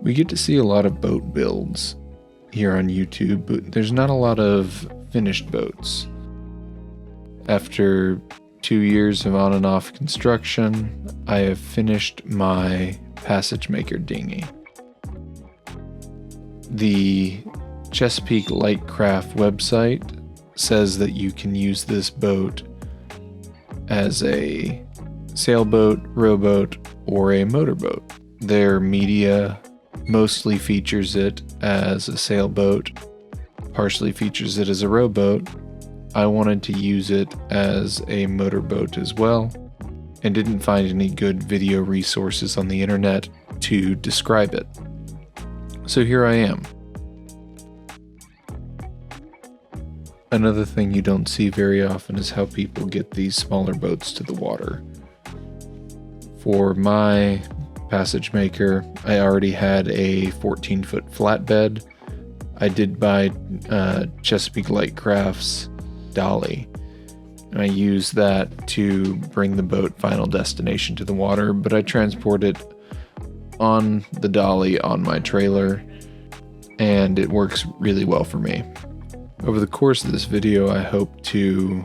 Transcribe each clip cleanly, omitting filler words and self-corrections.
We get to see a lot of boat builds here on YouTube, but there's not a lot of finished boats. After 2 years of on and off construction, I have finished my Passagemaker Dinghy. The Chesapeake Lightcraft website says that you can use this boat as a sailboat, rowboat, or a motorboat. Their media mostly features it as a sailboat, partially features it as a rowboat. I wanted to use it as a motorboat as well, and didn't find any good video resources on the internet to describe it. So here I am. Another thing you don't see very often is how people get these smaller boats to the water. For my Passagemaker, I already had a 14-foot flatbed. I did buy Chesapeake Lightcraft's dolly, and I used that to bring the boat Final Destination to the water, but I transport it on the dolly on my trailer, and it works really well for me. Over the course of this video, I hope to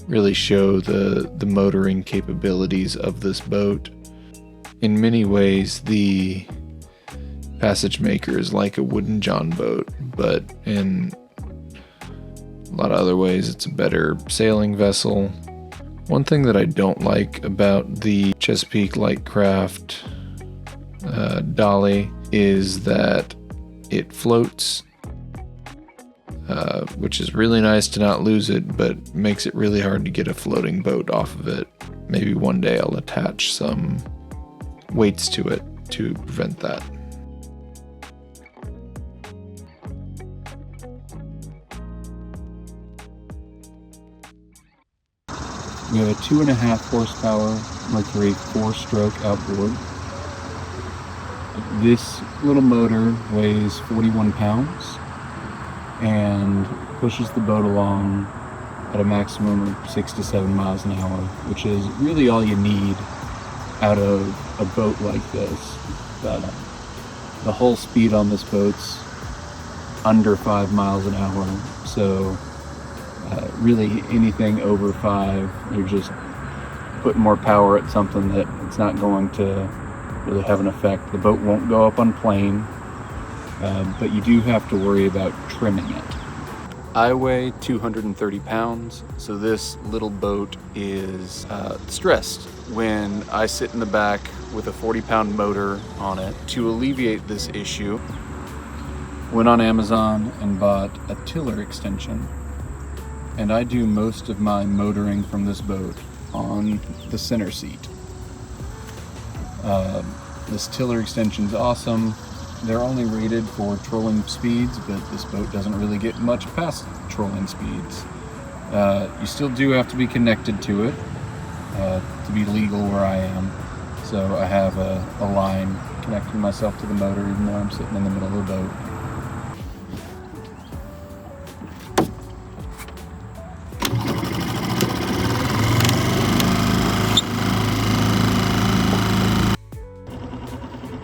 really show the motoring capabilities of this boat. In many ways, the Passagemaker is like a wooden john boat, but in a lot of other ways, it's a better sailing vessel. One thing that I don't like about the Chesapeake Lightcraft dolly is that it floats, which is really nice to not lose it, but makes it really hard to get a floating boat off of it. Maybe one day I'll attach some weights to it to prevent that. We have a 2.5 horsepower Mercury 4-stroke outboard. This little motor weighs 41 pounds and pushes the boat along at a maximum of 6 to 7 miles an hour, which is really all you need out of a boat like this. The whole speed on this boat's under 5 miles an hour, so really anything over 5, you're just putting more power at something that it's not going to really have an effect. The boat won't go up on plane, but you do have to worry about trimming it. I weigh 230 pounds, so this little boat is stressed when I sit in the back with a 40-pound motor on it. To alleviate this issue, went on Amazon and bought a tiller extension, and I do most of my motoring from this boat on the center seat. This tiller extension is awesome. They're only rated for trolling speeds, but this boat doesn't really get much past trolling speeds. You still do have to be connected to it to be legal where I am. So I have a line connecting myself to the motor even though I'm sitting in the middle of the boat.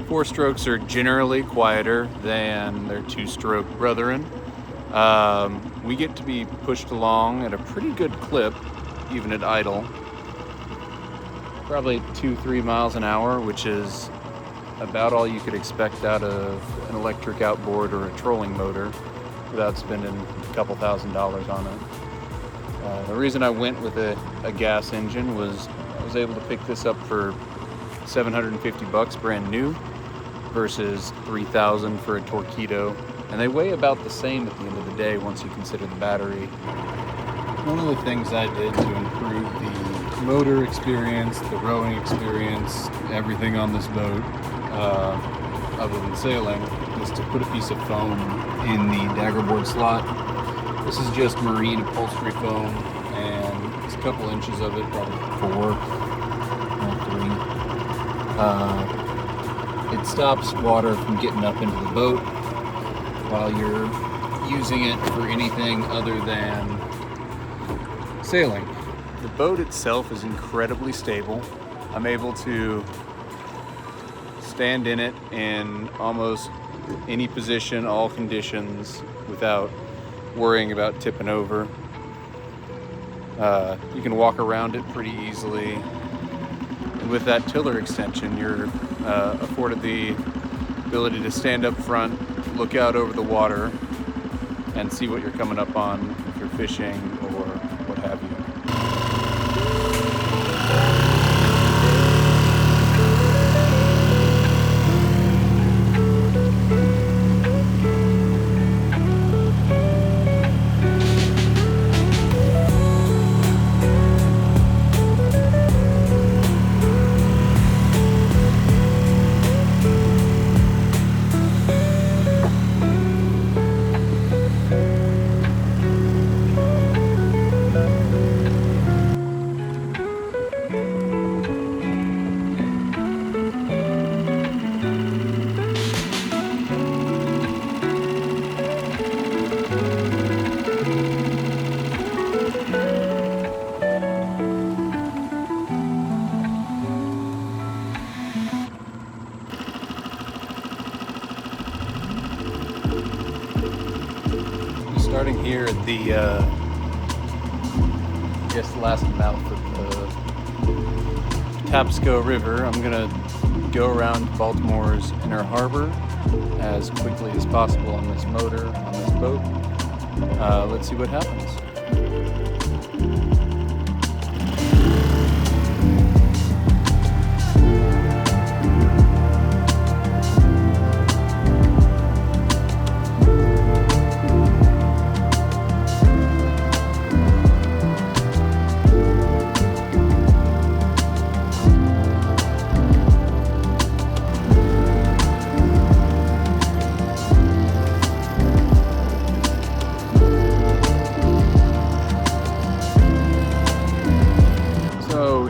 Four-strokes are generally quieter than their two-stroke brethren. We get to be pushed along at a pretty good clip, even at idle. Probably 2-3 miles an hour, which is about all you could expect out of an electric outboard or a trolling motor without spending a couple $1,000s on it. The reason I went with a gas engine was I was able to pick this up for $750 brand new versus $3,000 for a Torpedo, and they weigh about the same at the end of the day once you consider the battery. One of the things I did to improve the motor experience, the rowing experience, everything on this boat, other than sailing, is to put a piece of foam in the daggerboard slot. This is just marine upholstery foam, and it's a couple inches of it, probably 4 or 3. It stops water from getting up into the boat while you're using it for anything other than sailing. The boat itself is incredibly stable. I'm able to stand in it in almost any position, all conditions, without worrying about tipping over. You can walk around it pretty easily. And with that tiller extension, you're afforded the ability to stand up front, look out over the water, and see what you're coming up on if you're fishing or what have you. Starting here at the, I guess the last mouth of the Tapsco River, I'm gonna go around Baltimore's Inner Harbor as quickly as possible on this motor, on this boat. Let's see what happens.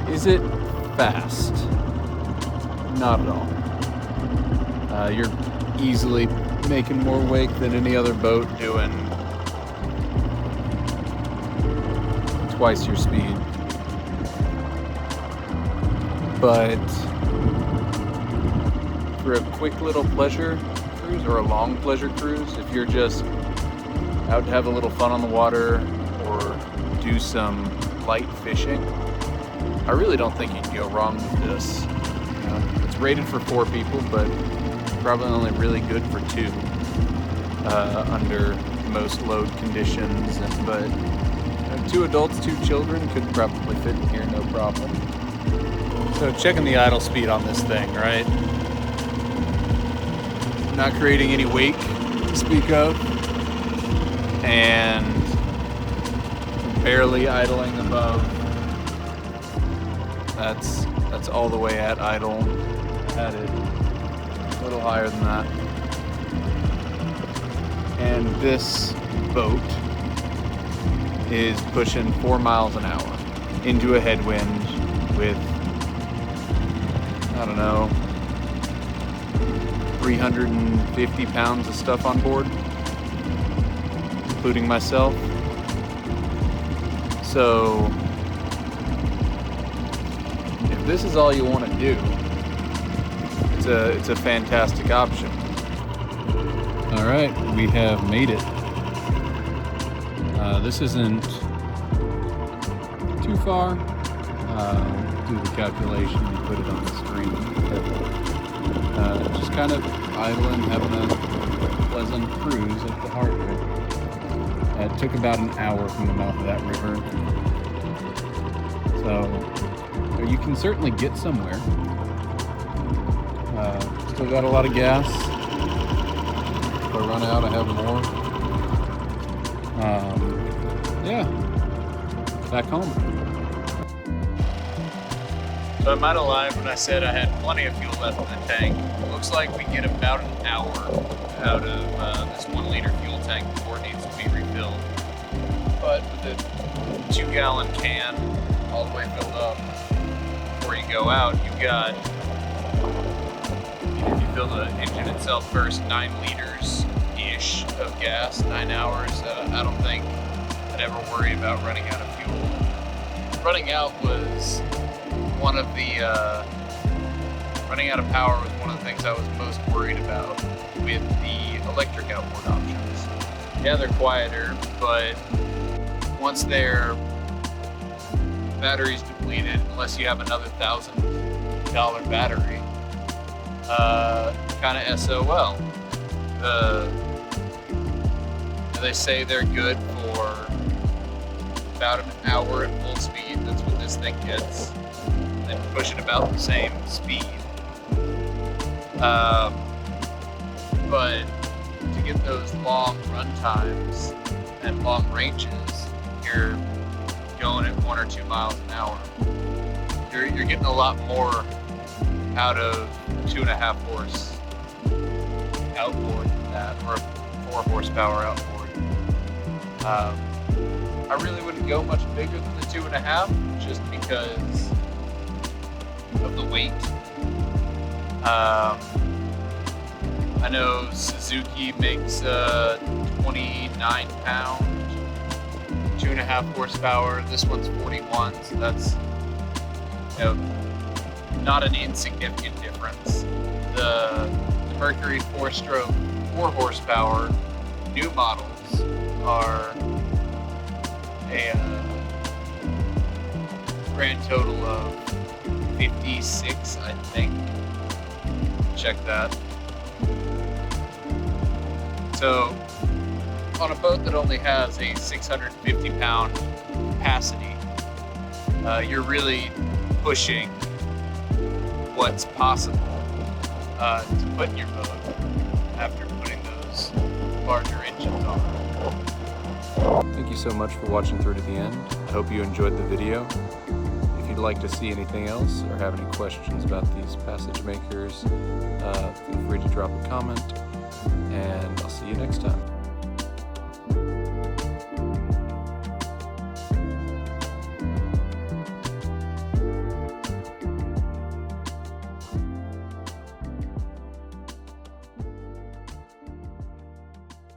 Is it fast? Not at all. You're easily making more wake than any other boat doing twice your speed. But for a quick little pleasure cruise or a long pleasure cruise, if you're just out to have a little fun on the water or do some light fishing, I really don't think you can go wrong with this. It's rated for 4 people, but probably only really good for 2 under most load conditions. But 2 adults, 2 children could probably fit in here, no problem. So checking the idle speed on this thing, right? Not creating any wake to speak of, and barely idling above. That's all the way at idle. Had it a little higher than that. And this boat is pushing 4 miles an hour into a headwind with, I don't know, 350 pounds of stuff on board, including myself. So if this is all you want to do, it's a fantastic option. All right, we have made it. This isn't too far. Do the calculation and put it on the screen. Just kind of idling, having a pleasant cruise at the harbor. It took about an hour from the mouth of that river. So you can certainly get somewhere. Still got a lot of gas. If I run out, I have more. Yeah, back home. So I might have lied when I said I had plenty of fuel left in the tank. It looks like we get about an hour out of this 1 liter fuel tank before it needs to be refilled. But with the 2-gallon can all the way filled up, before you go out, you've got, if you fill the engine itself first, 9 liters-ish of gas, 9 hours. I don't think I'd ever worry about running out of fuel. Running out was one of the Running out of power was one of the things I was most worried about with the electric outboard options. Yeah, they're quieter, but once their battery's depleted, unless you have another $1,000 battery, kind of SOL. They say they're good for about an hour at full speed. That's what this thing gets. And pushing about the same speed. But to get those long run times and long ranges, you're going at 1 or 2 miles an hour. You're getting a lot more out of 2.5 horse outboard than that, or 4 horsepower outboard. I really wouldn't go much bigger than the 2.5, just because of the weight. I know Suzuki makes a 29-pound, 2.5 horsepower. This one's 41, so that's, you know, not an insignificant difference. The Mercury 4-stroke 4 horsepower new models are a grand total of 56, I think. Check that. So on a boat that only has a 650-pound capacity, you're really pushing what's possible to put in your boat after putting those larger engines on. Thank you so much for watching through to the end. I hope you enjoyed the video. If you'd like to see anything else or have any questions about these Passage Makers, feel free to drop a comment, and I'll see you next time.